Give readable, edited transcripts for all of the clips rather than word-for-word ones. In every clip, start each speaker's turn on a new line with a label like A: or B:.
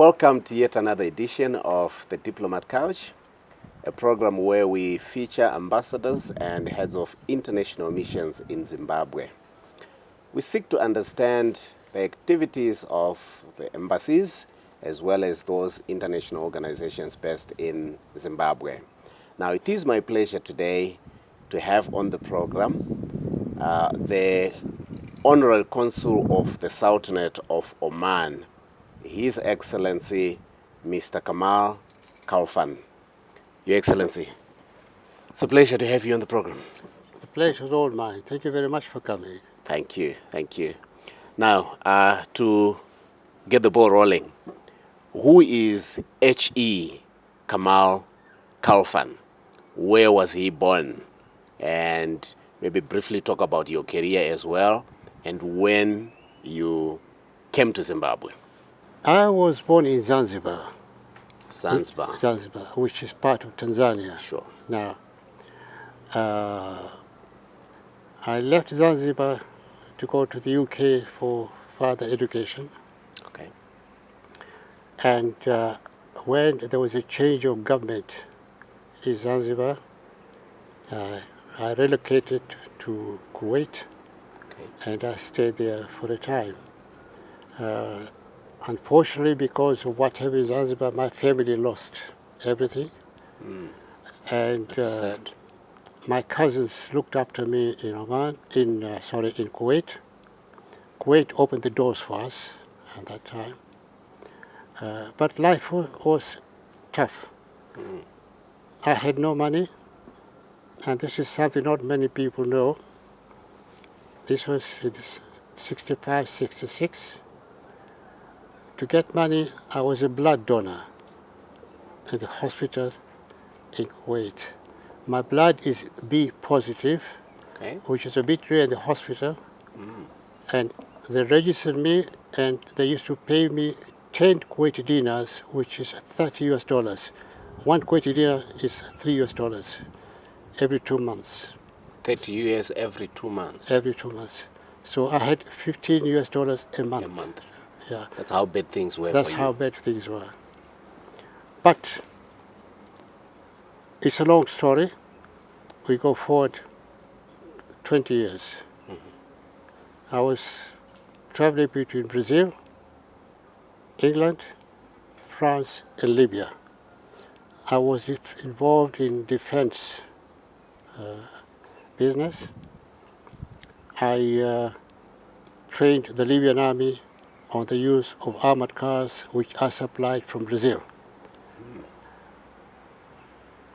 A: Welcome to yet another edition of the Diplomat Couch, a program where we feature ambassadors and heads of international missions in Zimbabwe. We seek to understand the activities of the embassies as well as those international organizations based in Zimbabwe. Now, it is my pleasure today to have on the program the Honorary Consul of the Sultanate of Oman, His Excellency Mr. Kamal Khalfan. Your Excellency, it's a pleasure to have you on the program.
B: The pleasure is all mine. Thank you very much for coming.
A: Thank you, thank you. Now, to get the ball rolling, who is H.E. Kamal Khalfan? Where was he born? And maybe briefly talk about your career as well and when you came to Zimbabwe.
B: I was born in Zanzibar.
A: Zanzibar.
B: Zanzibar, which is part of Tanzania.
A: Sure.
B: Now, I left Zanzibar to go to the UK for further education.
A: Okay.
B: And when there was a change of government in Zanzibar, I relocated to Kuwait, and I stayed there for a time. Unfortunately, because of what happened in Zanzibar, my family lost everything. And
A: Sad.
B: my cousins looked after me in Oman, in Kuwait. Kuwait opened the doors for us at that time. But life was tough. I had no money, and this is something not many people know. This was in 65, 66. To get money, I was a blood donor at the hospital in Kuwait. My blood is B positive, which is a bit rare in the hospital. And they registered me, and they used to pay me 10 Kuwaiti dinars, which is $30 US. One Kuwaiti dinar is $3 US every 2 months.
A: 30 US every 2 months.
B: Every 2 months. So I had $15 US a month.
A: A month.
B: Yeah.
A: That's how bad things were
B: That's
A: for
B: how
A: you.
B: bad things were. But it's a long story. We go forward 20 years. I was traveling between Brazil, England, France, and Libya. I was involved in defense business. I trained the Libyan army on the use of armored cars which are supplied from Brazil.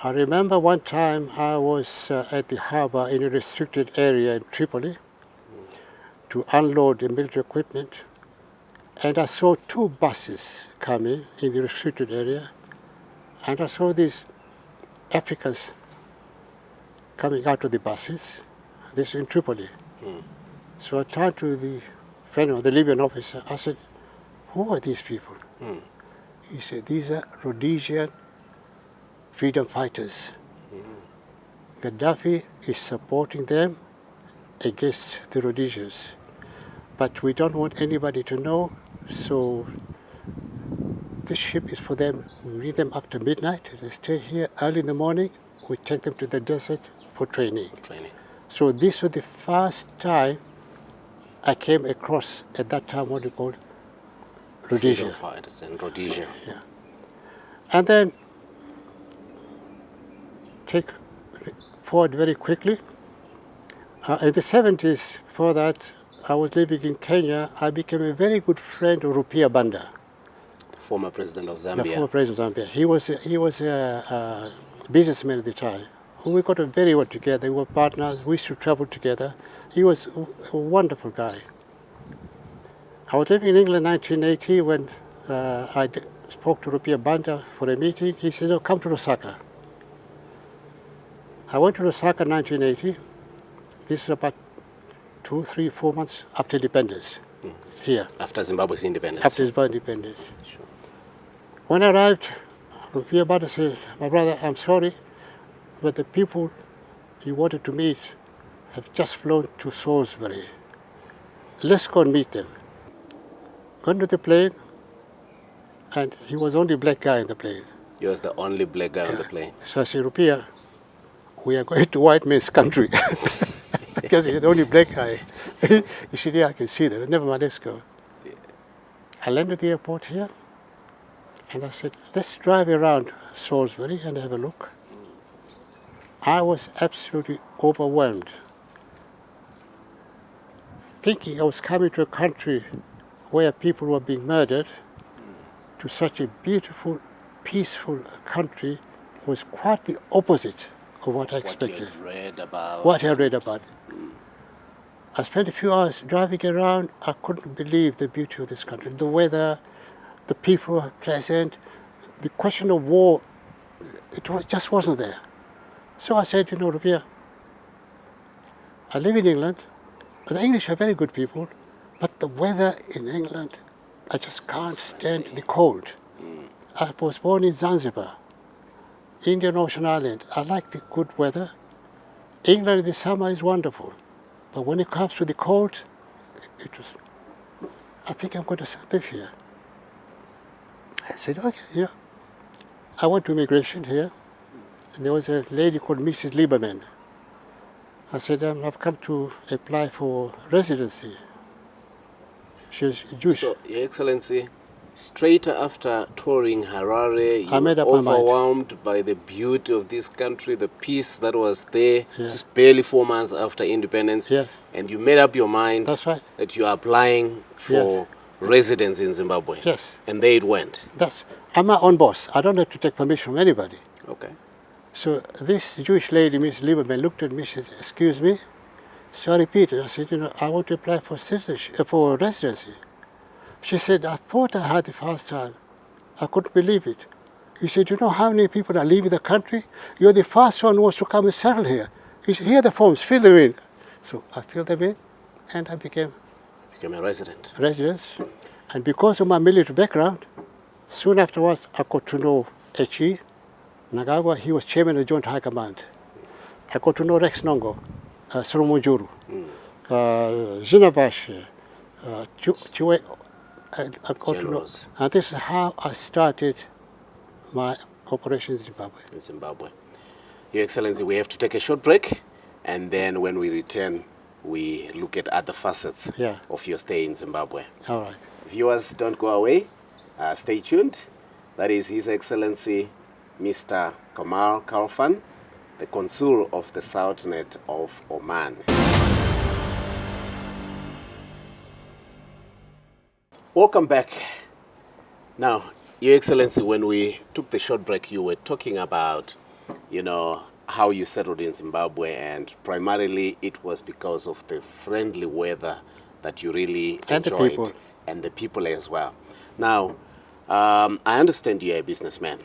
B: I remember one time I was at the harbor in a restricted area in Tripoli to unload the military equipment, and I saw 2 buses coming in the restricted area, and I saw these Africans coming out of the buses. This in Tripoli. So I turned to the friend of the Libyan officer. I said, "Who are these people?" He said, "These are Rhodesian freedom fighters. Gaddafi is supporting them against the Rhodesians. But we don't want anybody to know, so this ship is for them. We meet them after midnight. They stay here early in the morning. We take them to the desert for training." So this was the first time I came across, at that time, what we called Rhodesia.
A: Freedom fighters in Rhodesia.
B: Yeah. And then, take forward very quickly. In the 70s, before that, I was living in Kenya. I became a very good friend of Rupia Banda,
A: The former president of Zambia.
B: the former president of Zambia. He was a businessman at the time. We got on very well together. We were partners. We used to travel together. He was a wonderful guy. I was living in England in 1980 when I spoke to Rupia Banda for a meeting. He said, "Oh, come to Lusaka." I went to Lusaka in 1980. This is about 2, 3, 4 months after independence here.
A: After Zimbabwe's independence.
B: After Zimbabwe's independence.
A: Sure.
B: When I arrived, Rupia Banda said, "My brother, I'm sorry, but the people you wanted to meet have just flown to Salisbury. Let's go and meet them." Went to the plane, And he was the only black guy in the plane.
A: You was the only black guy on the plane.
B: So I said, Rupiah, we are going to white man's country. Because he's the only black guy. He said, yeah, I can see that. Never mind, let's go.
A: Yeah.
B: I landed at the airport here. And I said, let's drive around Salisbury and have a look. I was absolutely overwhelmed. Thinking I was coming to a country where people were being murdered, to such a beautiful, peaceful country was quite the opposite of what I expected.
A: What you had read about.
B: What I read about. I spent a few hours driving around. I couldn't believe the beauty of this country. The weather, the people were pleasant. The question of war, just wasn't there. So I said, you know, Rupiah, I live in England. The English are very good people, but the weather in England, I just can't stand the cold. I was born in Zanzibar, Indian Ocean Island. I like the good weather. England in the summer is wonderful, but when it comes to the cold, I think I'm going to live here. I said, okay, yeah. I went to immigration here, and there was a lady called Mrs. Lieberman. I said, I've come to apply for residency. She was Jewish.
A: So, Your Excellency, straight after touring Harare, you
B: I made
A: were
B: up my mind.
A: overwhelmed by the beauty of this country, the peace that was there,
B: Yeah.
A: just barely 4 months after independence.
B: Yes.
A: And you made up your mind
B: That's right.
A: that you are applying for residence in Zimbabwe.
B: Yes.
A: And there it went.
B: I'm my own boss. I don't have to take permission from anybody.
A: Okay.
B: So this Jewish lady, Miss Lieberman, looked at me and said, excuse me? So I repeated. I said, you know, I want to apply for citizenship, for residency. She said, I thought I had the first time. I couldn't believe it. He said, you know how many people are leaving the country? You're the first one who wants to come and settle here. He said, here are the forms, fill them in. So I filled them in, and I became
A: a resident.
B: And because of my military background, soon afterwards I got to know H.E. Nagawa. He was chairman of Joint High Command. I got to know Rex Nongo, Solomon Juru, Zinavash, Chue. I got to know. And this is how I started my operation in Zimbabwe.
A: In Zimbabwe. Your Excellency, we have to take a short break, and then when we return, we look at other facets of your stay in Zimbabwe.
B: All right.
A: Viewers, don't go away. Stay tuned. That is His Excellency Mr. Kamal Kalfan, the Consul of the Sultanate of Oman. Welcome back. Now, Your Excellency, when we took the short break, you were talking about, you know, how you settled in Zimbabwe, and primarily it was because of the friendly weather that you really enjoyed, and the people as well. Now, I understand you're a businessman.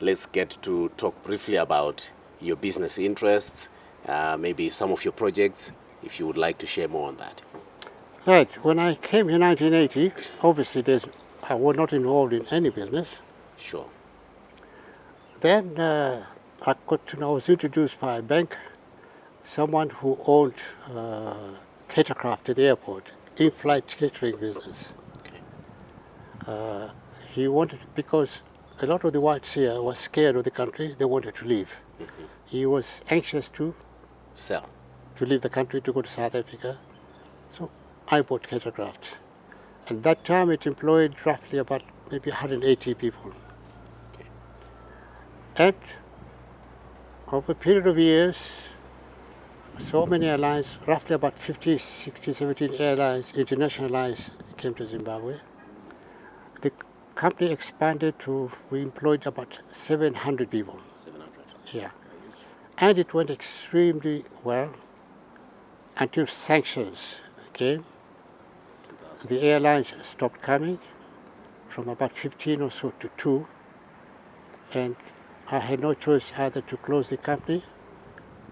A: Let's get to talk briefly about your business interests, maybe some of your projects, if you would like to share more on that.
B: Right. When I came in 1980, obviously I was not involved in any business.
A: Sure.
B: Then I got to know, I was introduced by a bank, someone who owned catercraft at the airport, in-flight catering business.
A: Okay.
B: He wanted, because a lot of the whites here were scared of the country, they wanted to leave.
A: Mm-hmm.
B: He was anxious to leave the country, to go to South Africa. So I bought catercraft. At that time it employed roughly about maybe 180 people.
A: Okay.
B: And over a period of years, so many airlines, roughly about 50, 60, 17 airlines, international airlines came to Zimbabwe. The company expanded to, we employed about 700 people.
A: 700.
B: Yeah. And it went extremely well until sanctions came. The airlines stopped coming from about 15 or so to 2. And I had no choice either to close the company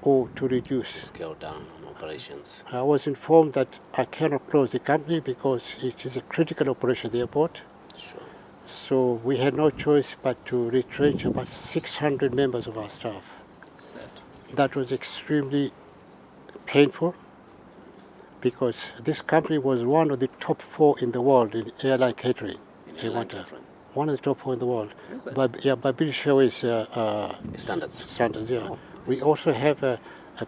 B: or to reduce.
A: Scale down on operations.
B: I was informed that I cannot close the company because it is a critical operation at the airport.
A: Sure.
B: So we had no choice but to retrench about 600 members of our staff.
A: Sad.
B: That was extremely painful because this company was one of the top 4 in the world in airline catering.
A: In airline catering.
B: one of the top 4 in the world.
A: Is it?
B: By British Airways
A: Standards.
B: standards, yeah.
A: Oh,
B: We
A: nice.
B: also have a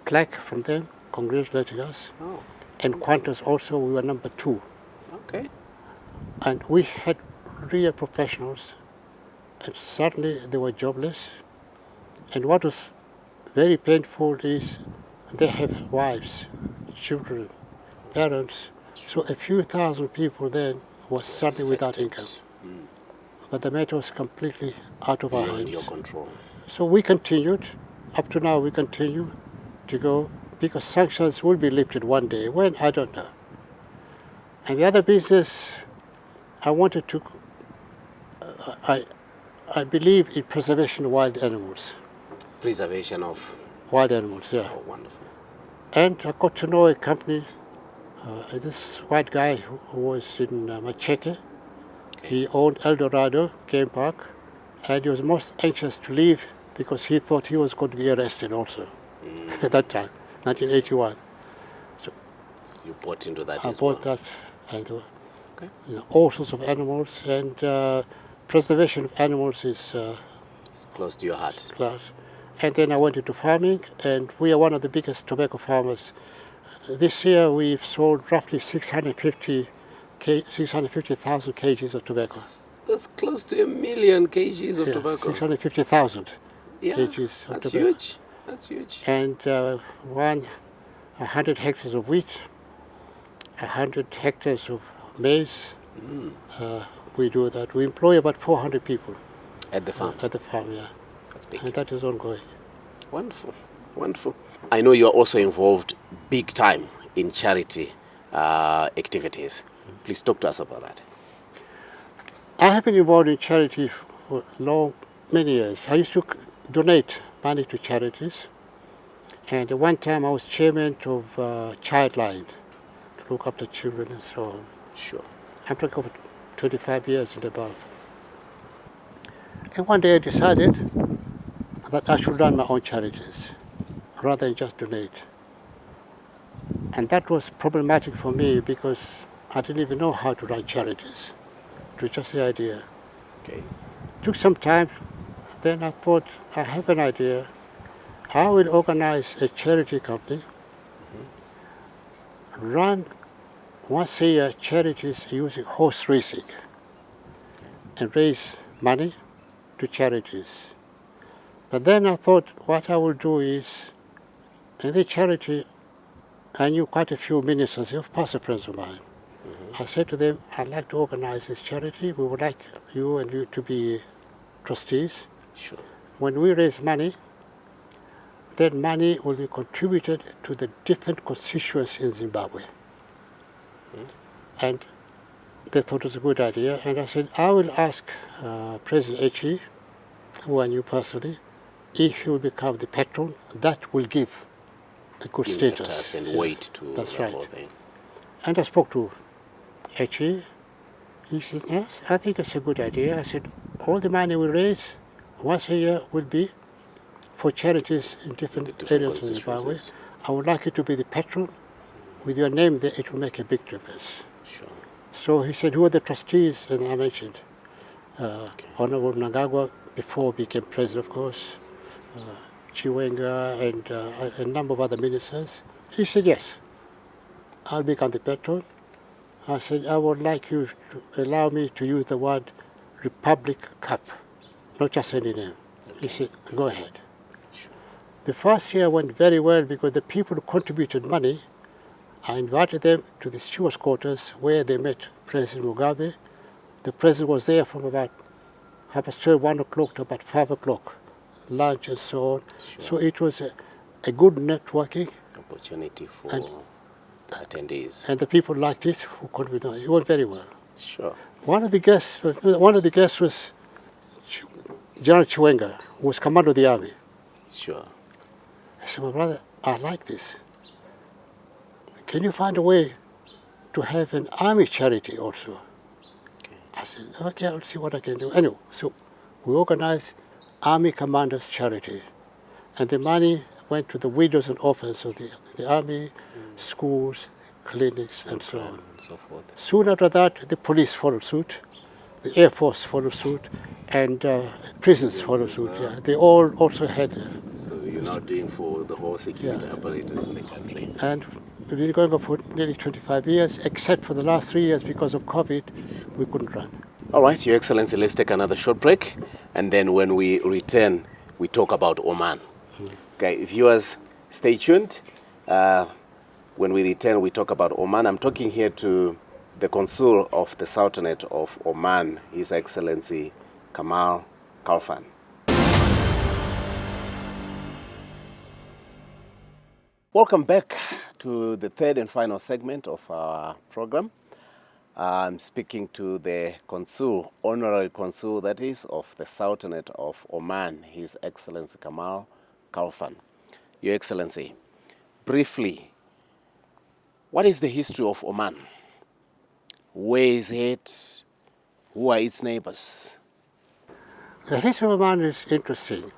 B: plaque from them congratulating us.
A: Oh,
B: And Qantas also, we were number 2.
A: okay.
B: And we had real professionals, and suddenly they were jobless. And what was very painful is they have wives, children, parents. So a few thousand people then was suddenly without income. But the matter was completely out of our
A: Beyond
B: hands.
A: your control.
B: So we continued, up to now we continue to go, because sanctions will be lifted one day. When, I don't know. And the other business, I wanted to, I believe in preservation of wild animals.
A: Preservation of.
B: Wild animals, yeah.
A: Oh, wonderful.
B: And I got to know a company, this white guy who was in Macheke. He owned El Dorado Game Park, and he was most anxious to leave because he thought he was going to be arrested also at that time, 1981.
A: So you bought into that
B: I
A: as
B: bought
A: well.
B: that, and
A: Okay.
B: all sorts of animals, and preservation of animals is
A: It's close to your heart.
B: class. And then I went into farming, and we are one of the biggest tobacco farmers. This year we've sold roughly 650,000 kgs of tobacco.
A: That's close to 1 million kgs of
B: Yeah,
A: tobacco.
B: 650,000
A: Yeah,
B: kgs of
A: that's
B: tobacco.
A: huge. That's huge.
B: And 100 hectares of wheat, 100 hectares of maize. We do that. We employ about 400 people
A: At the farm.
B: at the farm, yeah.
A: That's big.
B: And that is ongoing.
A: Wonderful. Wonderful. I know you are also involved big time in charity activities. Please talk to us about that.
B: I have been involved in charity for many years. I used to donate money to charities. And at one time I was chairman of Childline, to look after children and so on.
A: Sure.
B: I'm talking over 25 years and above. And one day I decided that I should run my own charities rather than just donate. And that was problematic for me because I didn't even know how to run charities. It was just the idea.
A: Okay.
B: Took some time, then I thought, I have an idea. I will organize a charity company, run once a year charities using horse racing, and raise money to charities. But then I thought what I will do is, in the charity, I knew quite a few ministers, they were pastor friends of mine. I said to them, I'd like to organize this charity. We would like you to be trustees.
A: Sure.
B: When we raise money, that money will be contributed to the different constituencies in Zimbabwe. And they thought it was a good idea. And I said, I will ask President Echi, who I knew personally, if he will become the patron, that will give a good status.
A: And weight to
B: That's
A: the
B: right.
A: whole thing.
B: And I spoke to Echi. He said, yes, I think it's a good idea. I said, all the money we raise once a year will be for charities in different areas of Zimbabwe. I would like you to be the patron. With your name there, it will make a big difference.
A: Sure.
B: So he said, who are the trustees? And I mentioned Honorable Nangagwa, before he became president, of course, Chiwenga, and a number of other ministers. He said, yes, I'll become the patron. I said, I would like you to allow me to use the word Republic Cup, not just any name. He said, go ahead.
A: Sure.
B: The first year went very well because the people who contributed money, I invited them to the stewards' quarters where they met President Mugabe. The president was there from about 1 o'clock to about 5 o'clock, lunch and so on.
A: Sure.
B: So it was a good networking,
A: Opportunity for
B: And-
A: attendees.
B: and the people liked it who contributed. It went very well.
A: Sure.
B: One of the guests was General Chiwenga, who was commander of the army.
A: Sure.
B: I said, my brother, I like this. Can you find a way to have an army charity also?
A: Okay.
B: I said, okay, I'll see what I can do. Anyway, so we organized Army Commanders Charity. And the money went to the widows and orphans of the army, schools, clinics, and so on.
A: And so forth.
B: Soon after that, the police followed suit. the Air Force followed suit, and prisons followed suit.
A: well.
B: Yeah, they all also had.
A: So you're now doing for the whole security apparatus in the country.
B: And we've been going on for nearly 25 years, except for the last 3 years because of COVID, we couldn't run.
A: All right, Your Excellency, let's take another short break, and then when we return, we talk about Oman. Okay, viewers, stay tuned. When we return, we talk about Oman. I'm talking here to the Consul of the Sultanate of Oman, His Excellency Kamal Khalfan. Welcome back to the third and final segment of our program. I'm speaking to the Consul, Honorary Consul, that is, of the Sultanate of Oman, His Excellency Kamal Khalfan. Your Excellency, briefly, what is the history of Oman? Where is it? Who are its neighbors?
B: The history of Oman is interesting.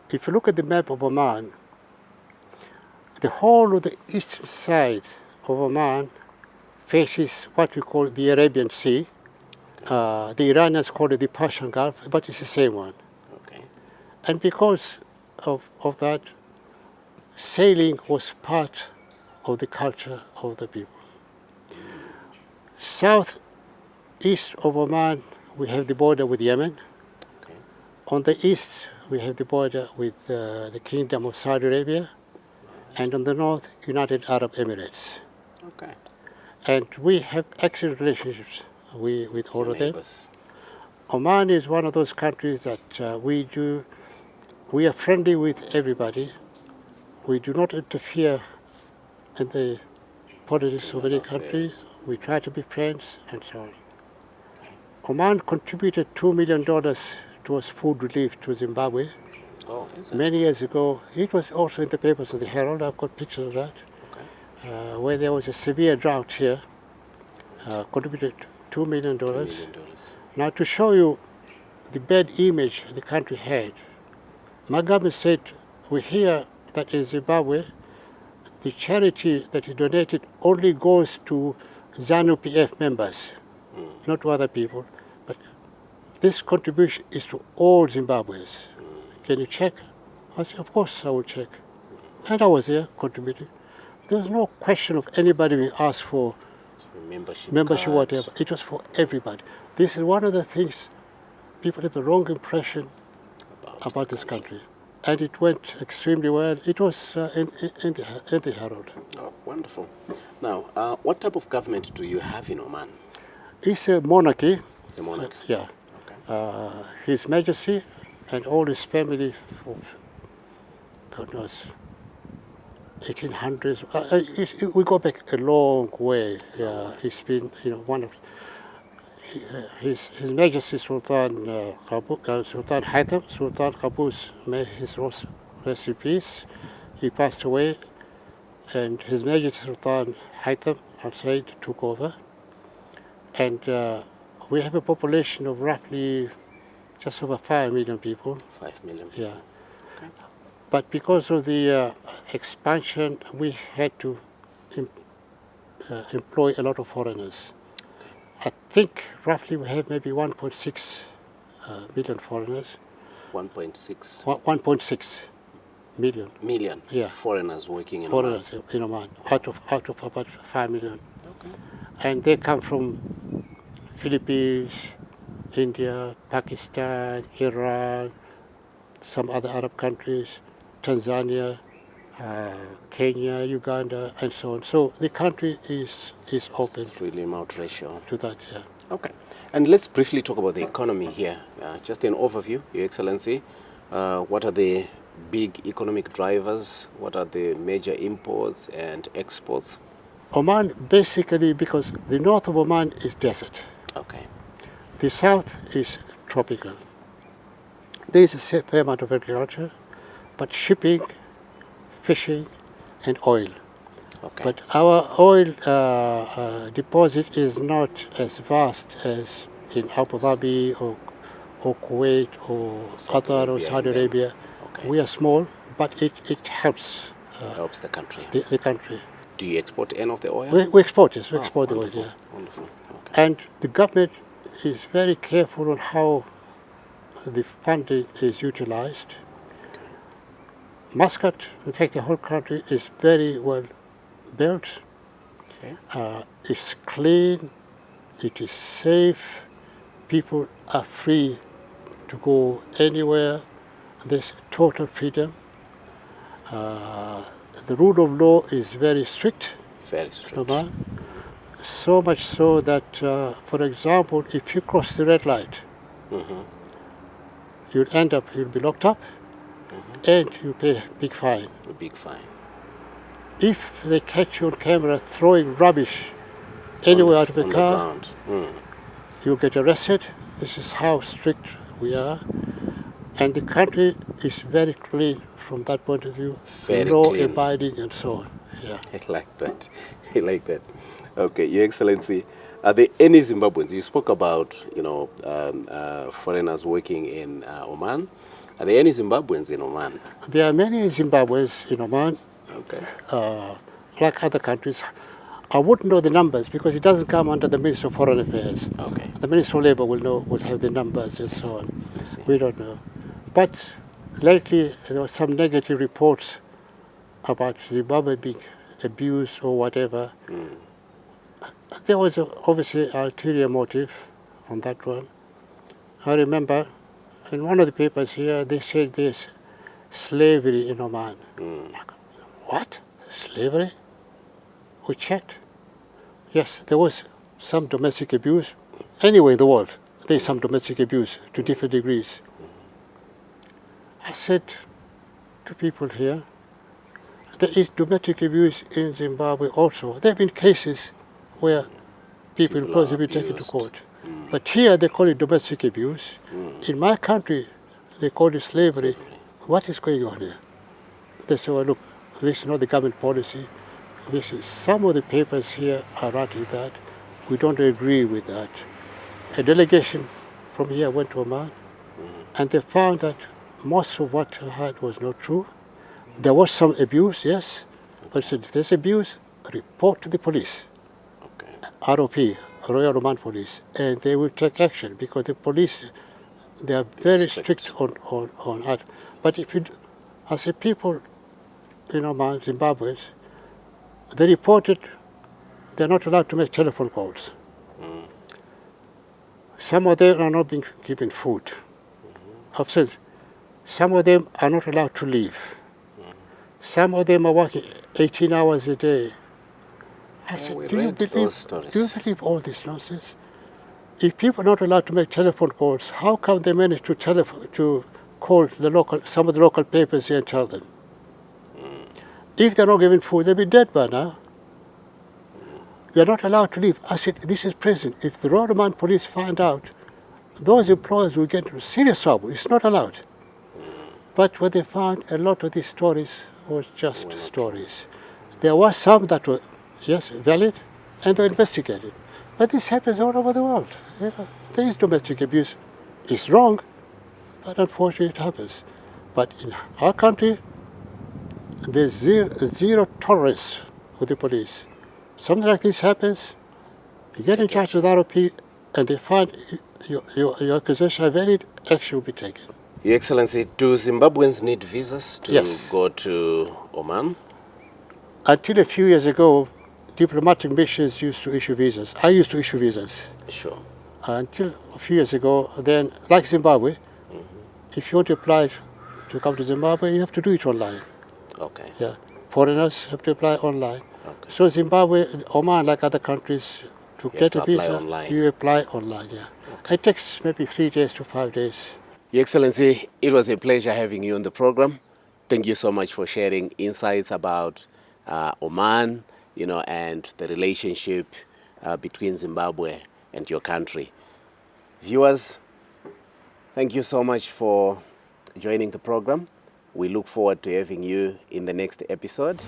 B: If you look at the map of Oman, the whole of the east side of Oman faces what we call the Arabian Sea. The Iranians call it the Persian Gulf, but it's the same one.
A: Okay.
B: And because of that, sailing was part of the culture of the people. Southeast of Oman, we have the border with Yemen.
A: Okay.
B: On the east, we have the border with the Kingdom of Saudi Arabia. And on the north, United Arab Emirates.
A: Okay.
B: And we have excellent relationships with all of them.
A: Neighbors.
B: Oman is one of those countries that we are friendly with everybody. We do not interfere in the politics of any country. We try to be friends and so on. Oman contributed $2 million towards food relief to Zimbabwe.
A: Oh, is it?
B: Many years ago. It was also in the papers of the Herald. I've got pictures of that.
A: Okay.
B: Where there was a severe drought here, contributed $2 million.
A: $2 million.
B: Now, to show you the bad image the country had, my government said, we hear that in Zimbabwe, the charity that is donated only goes to ZANU-PF members, not to other people. But this contribution is to all Zimbabweans. Can you check? I said, of course I will check. And I was there contributing. There was no question of anybody being asked for membership, whatever. It was for everybody. This is one of the things people have the wrong impression about this country. And it went extremely well. It was in the Herald.
A: Oh, wonderful. Now, what type of government do you have in Oman?
B: It's a monarchy.
A: It's a monarchy?
B: Yeah.
A: Okay.
B: His Majesty and all his family, for God knows, 1800s. We go back a long way. Yeah, he's been, one of his Majesty Sultan Sultan Haitham, Sultan Qaboos, may his rest in peace. He passed away, and His Majesty Sultan Haitham Al Said took over, and we have a population of roughly just over 5 million people.
A: 5 million people.
B: Yeah.
A: Okay.
B: But because of the expansion, we had to employ a lot of foreigners. I think roughly we have maybe 1.6 million foreigners.
A: 1.6
B: 1.6 million.
A: million
B: Yeah.
A: foreigners working in
B: Foreigners
A: Oman.
B: in Oman, out of about 5 million.
A: Okay.
B: And they come from Philippines, India, Pakistan, Iran, some other Arab countries, Tanzania, Kenya, Uganda, and so on. So the country is open
A: It's really multiracial.
B: to that. Yeah.
A: Okay. And let's briefly talk about the economy here. Just an overview, Your Excellency. What are the big economic drivers? What are the major imports and exports?
B: Oman, basically, because the north of Oman is desert.
A: Okay.
B: The south is tropical. There is a fair amount of agriculture, but shipping, fishing, and oil.
A: Okay.
B: But our oil deposit is not as vast as in Abu Dhabi or Kuwait or Qatar or Saudi Arabia.
A: Okay.
B: We are small, but it helps
A: Helps the country.
B: the country.
A: Do you export any of the oil?
B: We export, yes, we export the oil,
A: wonderful.
B: yeah.
A: Wonderful. Okay.
B: And the government is very careful on how the funding is utilized. Muscat, in fact, the whole country is very well built.
A: Okay.
B: It's clean, it is safe, people are free to go anywhere. There's total freedom. The rule of law is very strict.
A: Very strict.
B: Oman. So much so that, for example, if you cross the red light, you'll be locked up, and you pay a big fine.
A: A big fine.
B: If they catch you on camera throwing rubbish anywhere out of a car, you'll get arrested. This is how strict we are. And the country is very clean from that point of view.
A: Very
B: law
A: clean.
B: abiding and so on. Yeah.
A: I like that. I like that. Okay, Your Excellency, are there any Zimbabweans? You spoke about, foreigners working in Oman. Are there any Zimbabweans in Oman?
B: There are many Zimbabweans in Oman,
A: Okay.
B: like other countries. I wouldn't know the numbers because it doesn't come under the Ministry of Foreign Affairs.
A: Okay.
B: The Ministry of Labour will have the numbers and so on.
A: I see.
B: We don't know. But lately there were some negative reports about Zimbabwe being abused or whatever. There was obviously an ulterior motive on that one. I remember in one of the papers here they said there's slavery in Oman. Like, what? Slavery? We checked. Yes, there was some domestic abuse. Anywhere in the world, there's some domestic abuse to different degrees. I said to people here, there is domestic abuse in Zimbabwe also. There have been cases where people in court have been taken to court. But here they call it domestic abuse. In my country, they call it slavery. What is going on here? They say, well, look, this is not the government policy. This is, some of the papers here are writing that. We don't agree with that. A delegation from here went to Oman, and they found that most of what I heard was not true. There was some abuse, yes, but said if there's abuse, report to the police,
A: Okay.
B: ROP, Royal Oman Police, and they will take action because the police, they are very strict on that. But if you, as a people in Oman, Zimbabweans, they reported they're not allowed to make telephone calls. Some of them are not being given food. I've said some of them are not allowed to leave. Some of them are working 18 hours a day. I said, do you believe all this nonsense? If people are not allowed to make telephone calls, how come they manage to call some of the local papers here and tell them? If they're not given food, they'll be dead by now. They're not allowed to leave. I said, this is prison. If the Royal Oman Police find out, those employers will get into serious trouble. It's not allowed. But what they found, a lot of these stories was just stories. There were some that were, yes, valid, and they were investigated. But this happens all over the world. Yeah, there is domestic abuse. It's wrong, but unfortunately it happens. But in our country, there's zero tolerance with the police. Something like this happens, you get in touch with ROP, and they find your accusation are valid, action will be taken.
A: Your Excellency, do Zimbabweans need visas to go to Oman?
B: Until a few years ago, diplomatic missions used to issue visas. I used to issue visas.
A: Sure.
B: Until a few years ago, then, like Zimbabwe, if you want to apply to come to Zimbabwe, you have to do it online.
A: Okay.
B: Yeah. Foreigners have to apply online.
A: Okay.
B: So Zimbabwe, Oman, like other countries, to get a visa,
A: online.
B: you apply online, yeah. Okay. It takes maybe 3 days to 5 days.
A: Your Excellency, it was a pleasure having you on the program. Thank you so much for sharing insights about Oman, and the relationship between Zimbabwe and your country. Viewers, thank you so much for joining the program. We look forward to having you in the next episode.